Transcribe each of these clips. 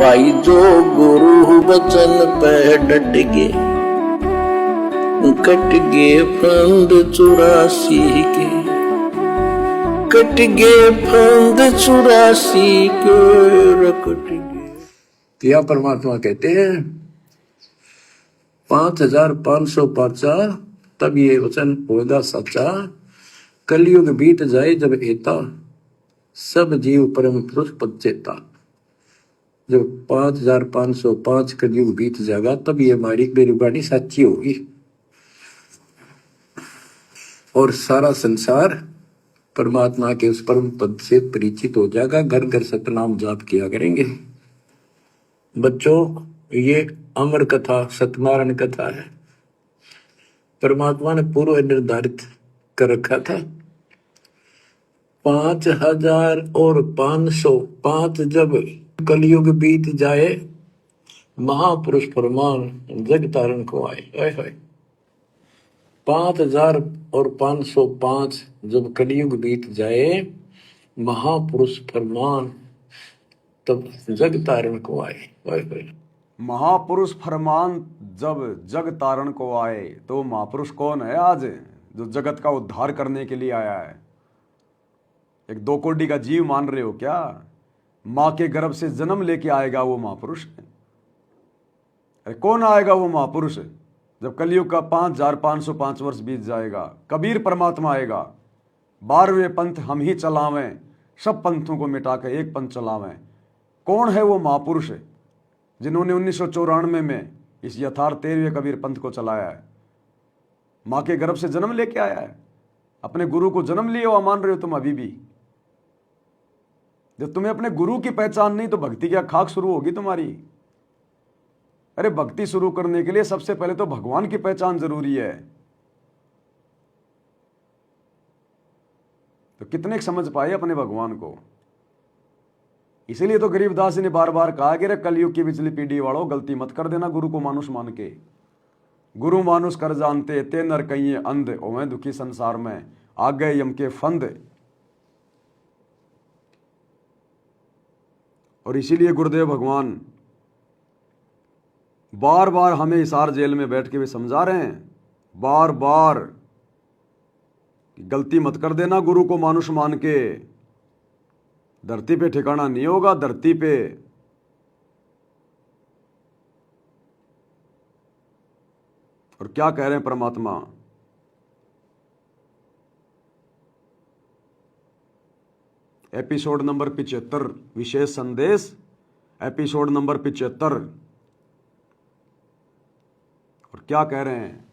भाई जो गुरु वचन पे डट गे, कट गे फंद 84 के, कट गे फंद 84 के, रकट गे। या परमात्मा कहते हैं 5505 तब ये वचन होगा सच्चा, कलयुग बीत जाए जब एता, सब जीव परम पुरुष पद चेता। जब 5505 कलयुग बीत जाएगा तब ये हमारी मेरी वाणी सच्ची होगी और सारा संसार परमात्मा के उस परम पद से परिचित हो जाएगा। घर घर सतनाम जाप किया करेंगे। बच्चों, ये अमर कथा सत्यनारायण कथा है। परमात्मा ने पूर्व निर्धारित कर रखा था 5505 जब कलयुग बीत जाए, महापुरुष फरमान जग तारण को आए। 5505 जब कलयुग बीत जाए, महापुरुष फरमान तब जग तारण को आए। महापुरुष फरमान जब जग तारण को आए। तो महापुरुष कौन है आज जो जगत का उद्धार करने के लिए आया है? एक 2 कोड़ी का जीव मान रहे हो क्या? मां के गर्भ से जन्म लेके आएगा वो महापुरुष? अरे कौन आएगा वो महापुरुष जब कलयुग का 5505 वर्ष बीत जाएगा? कबीर परमात्मा आएगा। 12वें पंथ हम ही चलावें, सब पंथों को मिटा कर एक पंथ चलावें। कौन है वो महापुरुष जिन्होंने 1994 में इस यथार्थ 13वें कबीर पंथ को चलाया है? मां के गर्भ से जन्म लेके आया है। अपने गुरु को जन्म लिए हुआ मान रहे हो तुम अभी भी? जब तुम्हें अपने गुरु की पहचान नहीं तो भक्ति क्या खाक शुरू होगी तुम्हारी? अरे भक्ति शुरू करने के लिए सबसे पहले तो भगवान की पहचान जरूरी है। तो कितने समझ पाए अपने भगवान को? इसीलिए तो गरीबदास जी ने बार बार कहा कि रे कलयुग की पिछली पीढ़ी वालों, गलती मत कर देना गुरु को मानुष मान के। गुरु मानुष कर जानते ते नर कहिए अंध, ओवें दुखी संसार में आ गए यम के फंद। और इसीलिए गुरुदेव भगवान बार बार हमें हिसार जेल में बैठ के भी समझा रहे हैं, बार बार गलती मत कर देना गुरु को मानुष मान के। धरती पे ठिकाना नहीं होगा, धरती पे और क्या कह रहे हैं परमात्मा? एपिसोड नंबर 75, विशेष संदेश, एपिसोड नंबर 75। और क्या कह रहे हैं?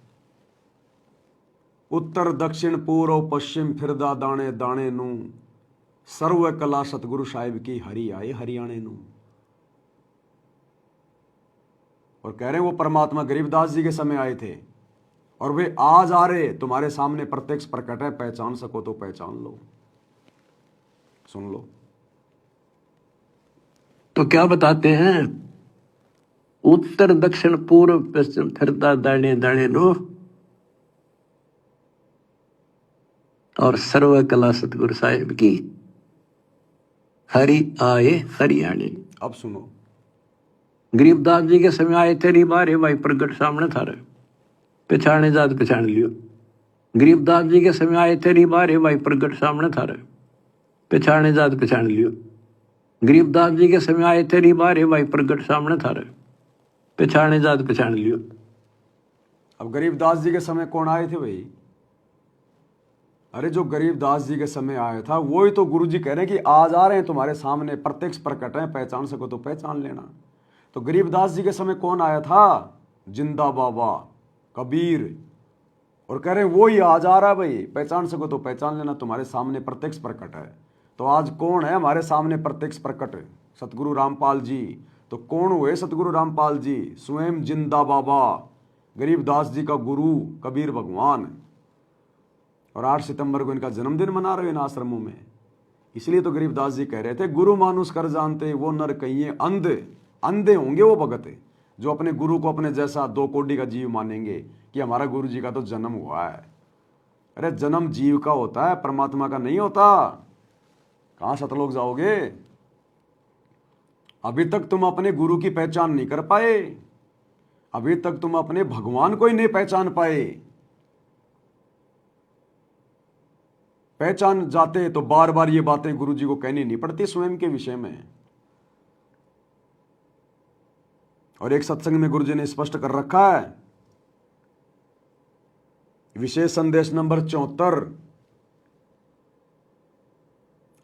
उत्तर दक्षिण पूर्व पश्चिम फिरदा दाने दाने नू, सर्व कला सतगुरु साहिब की हरि आए हरियाणे नू। और कह रहे हैं वो परमात्मा गरीबदास जी के समय आए थे और वे आज आ रहे तुम्हारे सामने प्रत्यक्ष प्रकट है। पहचान सको तो पहचान लो, सुन लो। तो क्या बताते हैं? उत्तर दक्षिण पूर्व पश्चिम फिरता दाने दाने लो, और सर्व कला सतगुरु साहिब की हरि आए हरियाणे। अब सुनो, गरीबदास जी के समय आए थे बारे भाई प्रगट सामने था रे, पहचाने जात पहचान लियो। गरीबदास जी के समय आए थे बारे भाई प्रगट सामने था रे, पहचाने जात पहचान लियो। गरीबदास जी के समय आए थे बारे भाई प्रगट सामने था रे, पहचाने जात पहचान लियो। अब गरीबदास जी के समय कौन आए थे भाई? अरे जो गरीबदास जी के समय आया था वो ही तो गुरु जी कह रहे हैं कि आज आ रहे हैं तुम्हारे सामने, प्रत्यक्ष प्रकट है, पहचान सको तो पहचान लेना। तो गरीबदास जी के समय कौन आया था? जिंदा बाबा कबीर। और कह रहे हैं वो ही आज आ रहा है भाई, पहचान सको तो पहचान लेना, तुम्हारे सामने प्रत्यक्ष प्रकट है। तो आज कौन है हमारे सामने प्रत्यक्ष प्रकट? सतगुरु रामपाल जी। तो कौन हुए सतगुरु रामपाल जी? स्वयं जिंदा बाबा गरीबदास जी का गुरु कबीर भगवान। और 8 सितंबर को इनका जन्मदिन मना रहे हैं इन आश्रमों में। इसलिए तो गरीबदास जी कह रहे थे गुरु मानुष कर जानते वो नर कहिए अंध। अंधे होंगे वो भगत जो अपने गुरु को अपने जैसा 2 कोड़ी का जीव मानेंगे कि हमारा गुरु जी का तो जन्म हुआ है। अरे जन्म जीव का होता है, परमात्मा का नहीं होता। कहां सतलोक जाओगे? अभी तक तुम अपने गुरु की पहचान नहीं कर पाए, अभी तक तुम अपने भगवान को ही नहीं पहचान पाए। पहचान जाते तो बार बार ये बातें गुरु जी को कहनी नहीं पड़ती स्वयं के विषय में। और एक सत्संग में गुरु जी ने स्पष्ट कर रखा है, विशेष संदेश नंबर 74,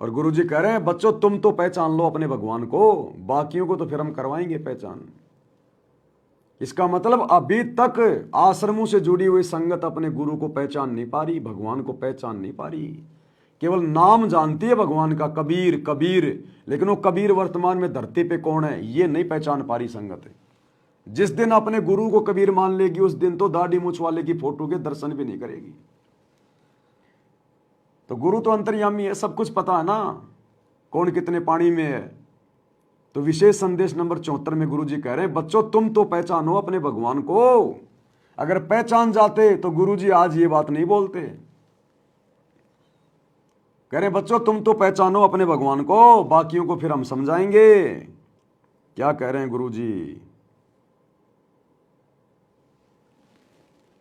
और गुरु जी कह रहे हैं बच्चों तुम तो पहचान लो अपने भगवान को, बाकियों को तो फिर हम करवाएंगे पहचान। इसका मतलब अभी तक आश्रमों से जुड़ी हुई संगत अपने गुरु को पहचान नहीं पा रही, भगवान को पहचान नहीं पा रही, केवल नाम जानती है भगवान का, कबीर कबीर, लेकिन वो कबीर वर्तमान में धरती पे कौन है ये नहीं पहचान पा रही संगत। जिस दिन अपने गुरु को कबीर मान लेगी उस दिन तो दाढ़ी मूछ वाले की फोटो के दर्शन भी नहीं करेगी। तो गुरु तो अंतर्यामी है, सब कुछ पता है ना कौन कितने पानी में है। तो विशेष संदेश नंबर 74 में गुरु जी कह रहे हैं बच्चों तुम तो पहचानो अपने भगवान को। अगर पहचान जाते तो गुरु जी आज ये बात नहीं बोलते। कह रहे बच्चों तुम तो पहचानो अपने भगवान को, बाकियों को फिर हम समझाएंगे। क्या कह रहे हैं गुरु जी?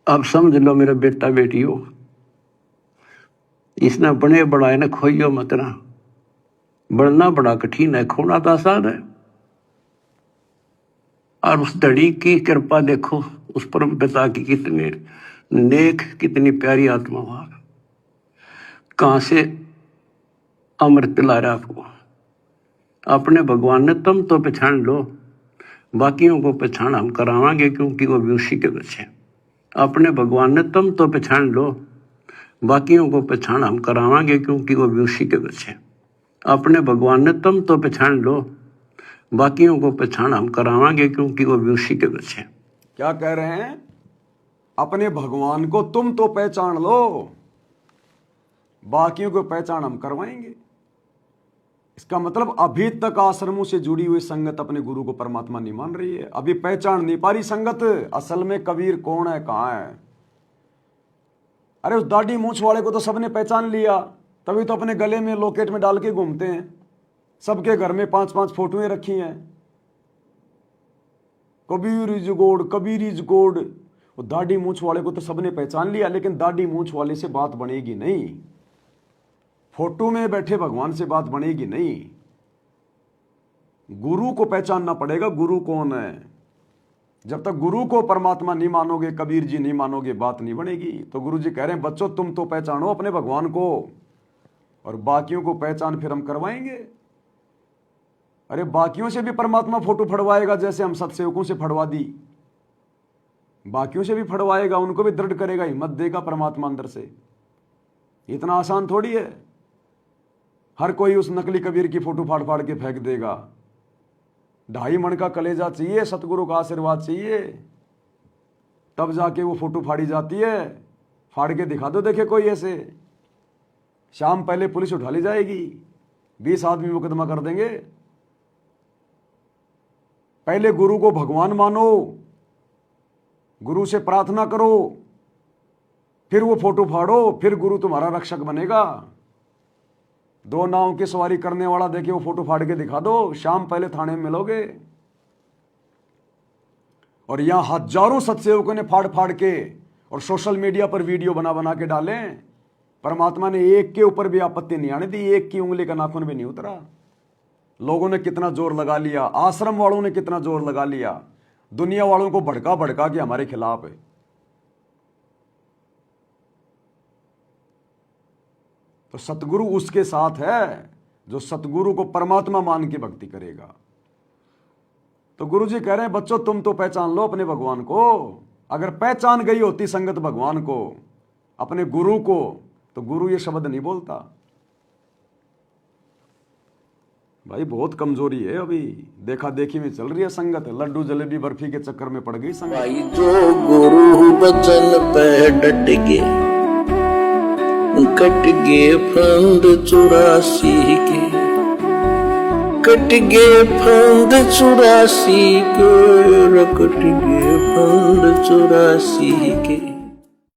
अब समझ लो मेरा बेटा बेटी हो, इसने बने बढ़ाए ना खोइयो मत ना। बढ़ना बड़ा कठिन है, खोना तो आसान है। और उस धड़ी की कृपा देखो, उस परम पिता की कितने नेक, कितनी प्यारी आत्मा वहां कहां से अमृत पिला रहा आपको। अपने भगवान ने तुम तो पहचान लो, बाकियों को पहचान हम करावांगे क्योंकि वो भी उसी के बच्चे। अपने भगवान ने तुम तो पहचान लो, बाकियों को पहचान हम करावांगे क्योंकि वो भी उसी के बच्चे। अपने भगवान ने तुम तो पहचान लो, बाकियों को पहचान हम करावांगे क्योंकि वो भी उसी के बच्चे। क्या कह रहे हैं? अपने भगवान को तुम तो पहचान लो, बाकियों को पहचान हम करवाएंगे। इसका मतलब अभी तक आश्रमों से जुड़ी हुई संगत अपने गुरु को परमात्मा नहीं मान रही है, अभी पहचान नहीं पा रही संगत असल में कबीर कौन है, कहां है। अरे उस दाढ़ी मूछ वाले को तो सबने पहचान लिया, तभी तो अपने गले में लॉकेट में डाल के घूमते हैं। सबके घर में 5-5 फोटोएं रखी हैं, Kabir is God, Kabir is God. वो दाढ़ी मूछ वाले को तो सबने पहचान लिया, लेकिन दाढ़ी मूछ वाले से बात बनेगी नहीं, फोटो में बैठे भगवान से बात बनेगी नहीं। गुरु को पहचानना पड़ेगा, गुरु कौन है। जब तक गुरु को परमात्मा नहीं मानोगे, कबीर जी नहीं मानोगे, बात नहीं बनेगी। तो गुरु जी कह रहे हैं बच्चों तुम तो पहचानो अपने भगवान को, और बाकियों को पहचान फिर हम करवाएंगे। अरे बाकियों से भी परमात्मा फोटो फड़वाएगा, जैसे हम सत्सेवकों से फड़वा दी, बाकियों से भी फड़वाएगा, उनको भी दृढ़ करेगा, हिम्मत देगा परमात्मा अंदर से। इतना आसान थोड़ी है हर कोई उस नकली कबीर की फोटो फाड़ फाड़ के फेंक देगा। 2.5 मन का कलेजा चाहिए, सतगुरु का आशीर्वाद चाहिए, तब जाके वो फोटो फाड़ी जाती है। फाड़ के दिखा दो, देखे कोई ऐसे, शाम पहले पुलिस उठा ली जाएगी, 20 आदमी मुकदमा कर देंगे। पहले गुरु को भगवान मानो, गुरु से प्रार्थना करो, फिर वो फोटो फाड़ो, फिर गुरु तुम्हारा रक्षक बनेगा। 2 नाव की सवारी करने वाला देखे वो फोटो फाड़ के दिखा दो, शाम पहले थाने में मिलोगे। और यहां हजारों सत्सेवकों ने फाड़ फाड़ के और सोशल मीडिया पर वीडियो बना बना के डाले। परमात्मा ने एक के ऊपर भी आपत्ति नहीं आने दी, एक की उंगली का नाखून भी नहीं उतरा। लोगों ने कितना जोर लगा लिया, आश्रम वालों ने कितना जोर लगा लिया, दुनिया वालों को भड़का भड़का के हमारे खिलाफ है। तो सतगुरु उसके साथ है जो सतगुरु को परमात्मा मान के भक्ति करेगा। तो गुरु जी कह रहे हैं बच्चों तुम तो पहचान लो अपने भगवान को। अगर पहचान गई होती संगत भगवान को, अपने गुरु को, तो गुरु ये शब्द नहीं बोलता। भाई बहुत कमजोरी है, अभी देखा देखी में चल रही है संगत, लड्डू जलेबी बर्फी के चक्कर में पड़ गई संगत। भाई जो गुरु बचन पे डट गए, कट गए फंद 84 के, कट गए फंद 84 के, कट गए फंद 84 के।